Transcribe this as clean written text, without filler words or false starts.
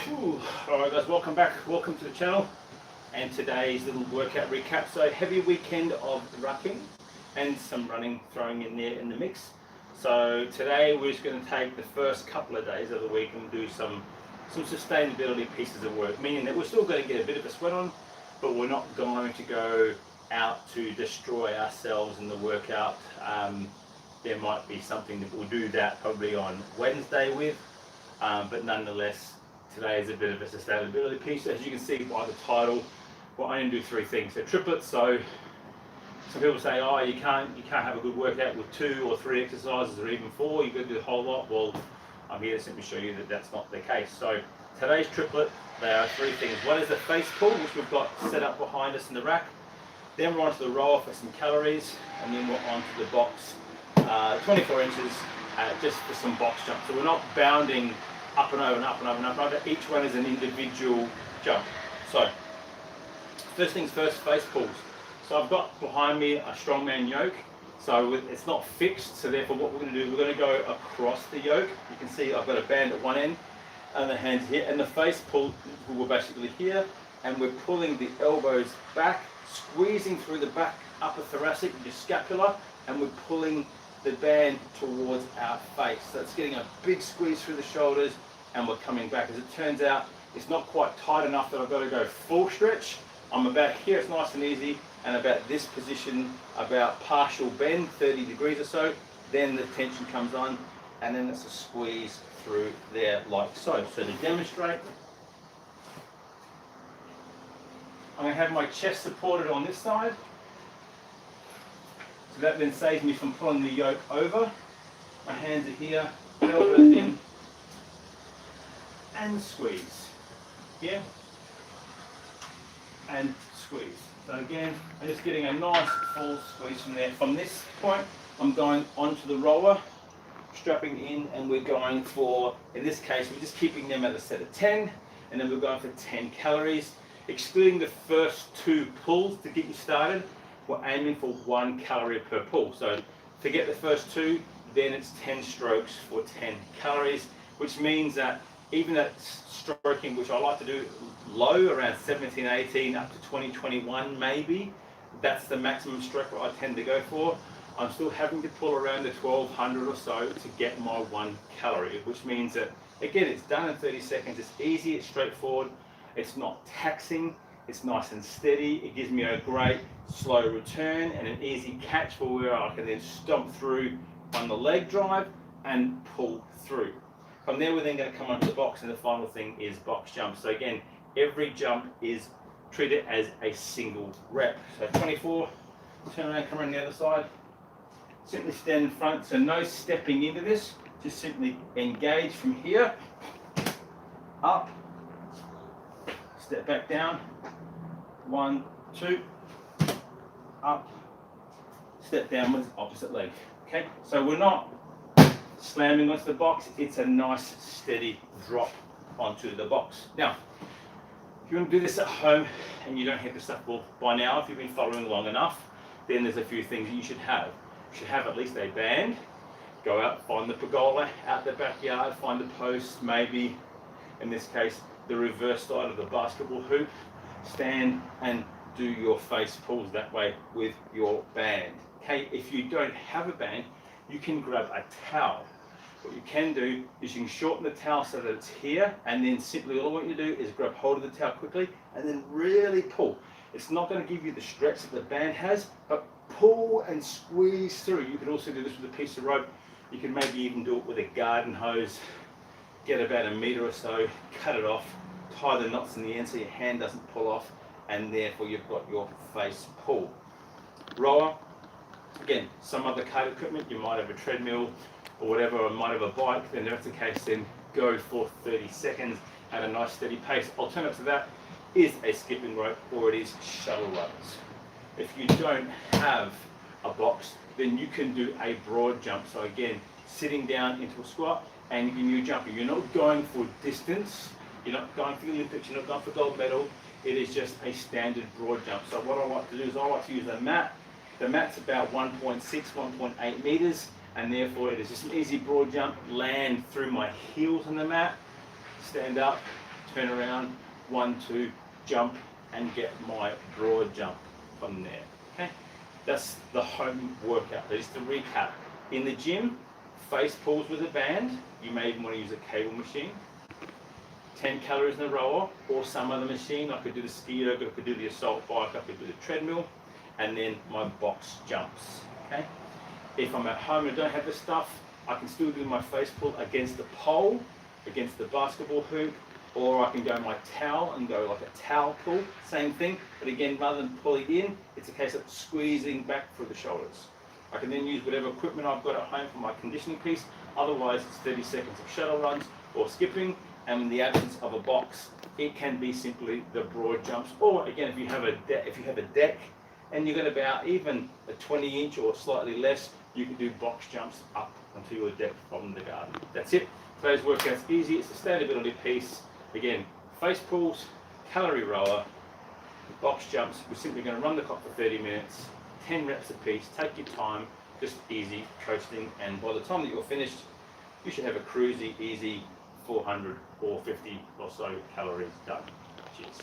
Alright guys, welcome back, welcome to the channel, and today's little workout recap. So heavy weekend of rucking and some running throwing in there in the mix. So today we're just going to take the first couple of days of the week and do some sustainability pieces of work, meaning that we're still going to get a bit of a sweat on, but we're not going to go out to destroy ourselves in the workout. There might be something that we'll do that probably on Wednesday with, but nonetheless today is a bit of a sustainability piece. As you can see by the title, we'll only do three things. So triplets. So some people say, oh, you can't have a good workout with 2 or 3 exercises or even 4. You've got to do the whole lot. Well, I'm here to simply show you that that's not the case. So today's triplet, there are 3 things. One is the face pull, which we've got set up behind us in the rack. Then we're onto the rower for some calories, and then we're onto the box, 24 inches, just for some box jumps. So we're not bounding up and over and up and over and up and over. Each one is an individual jump. So first things first, face pulls. So I've got behind me a strongman yoke. So it's not fixed, so therefore what we're going to do, we're going to go across the yoke. You can see I've got a band at one end and the hands here, and the face pull, we're basically here, and we're pulling the elbows back, squeezing through the back upper thoracic, your scapula, and we're pulling the band towards our face. So it's getting a big squeeze through the shoulders, and we're coming back. As it turns out, it's not quite tight enough that I've got to go full stretch. I'm about here, it's nice and easy, and about this position, about partial bend, 30 degrees or so. Then the tension comes on, and then it's a squeeze through there like so. So to demonstrate, I'm going to have my chest supported on this side. So that then saves me from pulling the yoke over. My hands are here, elbows in, and squeeze. Here, and squeeze. So again, I'm just getting a nice full squeeze from there. From this point, I'm going onto the roller, strapping in, and we're going for, in this case, we're just keeping them at a set of 10, and then we're going for 10 calories. Excluding the first 2 pulls to get you started, we're aiming for 1 calorie per pull. So forget the first 2, then it's 10 strokes for 10 calories, which means that even that stroking, which I like to do low, around 17, 18, up to 20, 21 maybe, that's the maximum stroke I tend to go for. I'm still having to pull around the 1200 or so to get my 1 calorie, which means that, again, it's done in 30 seconds. It's easy, it's straightforward, it's not taxing, it's nice and steady. It gives me a great slow return and an easy catch for where I can then stomp through on the leg drive and pull through. From there, we're then going to come onto the box, and the final thing is box jump. So again, every jump is treated as a single rep. So 24, turn around, come around the other side. Simply stand in front, so no stepping into this, just simply engage from here, up, step back down, 1, 2, up, step downwards, opposite leg. Okay, so we're not slamming onto the box, it's a nice steady drop onto the box. Now, if you want to do this at home and you don't have the stuff, well, by now, if you've been following long enough, then there's a few things that you should have. You should have at least a band. Go out, find the pergola out the backyard, find the post, maybe, in this case, the reverse side of the basketball hoop. Stand and do your face pulls that way with your band. Okay, if you don't have a band, you can grab a towel. What you can do is you can shorten the towel so that it's here, and then simply all what you do is grab hold of the towel quickly and then really pull. It's not going to give you the stretch that the band has, but pull and squeeze through. You can also do this with a piece of rope. You can maybe even do it with a garden hose. Get about 1 meter or so, cut it off, tie the knots in the end so your hand doesn't pull off, and therefore you've got your face pull. Rower, again, some other cardio equipment, you might have a treadmill or whatever, or might have a bike, then if that's the case, then go for 30 seconds at a nice steady pace. Alternative to that is a skipping rope, or it is shuttle runs. If you don't have a box, then you can do a broad jump. So again, sitting down into a squat, and you're jumping. You're not going for distance, you're not going for the Olympics, you're not going for gold medal. It is just a standard broad jump. So what I like to do is I like to use a mat. The mat's about 1.6, 1.8 meters, and therefore it is just an easy broad jump. Land through my heels on the mat, stand up, turn around, 1, 2, jump, and get my broad jump from there. Okay, that's the home workout. Just to recap, in the gym, face pulls with a band. You may even want to use a cable machine. 10 calories in a rower or some other machine. I could do the ski erg, I could do the assault bike, I could do the treadmill, and then my box jumps. Okay. If I'm at home and don't have the stuff, I can still do my face pull against the pole, against the basketball hoop, or I can go my towel and go like a towel pull, same thing, but again, rather than pulling in, it's a case of squeezing back through the shoulders. I can then use whatever equipment I've got at home for my conditioning piece, otherwise it's 30 seconds of shuttle runs or skipping, and in the absence of a box, it can be simply the broad jumps, or again, if you have a deck, and you've got about even a 20-inch or slightly less, you can do box jumps up onto your deck from the garden. That's it. Today's workout's easy. It's a sustainability piece. Again, face pulls, calorie rower, box jumps. We're simply going to run the clock for 30 minutes, 10 reps a piece. Take your time, just easy, coasting, and by the time that you're finished, you should have a cruisy, easy 400 or 50 or so calories done. Cheers.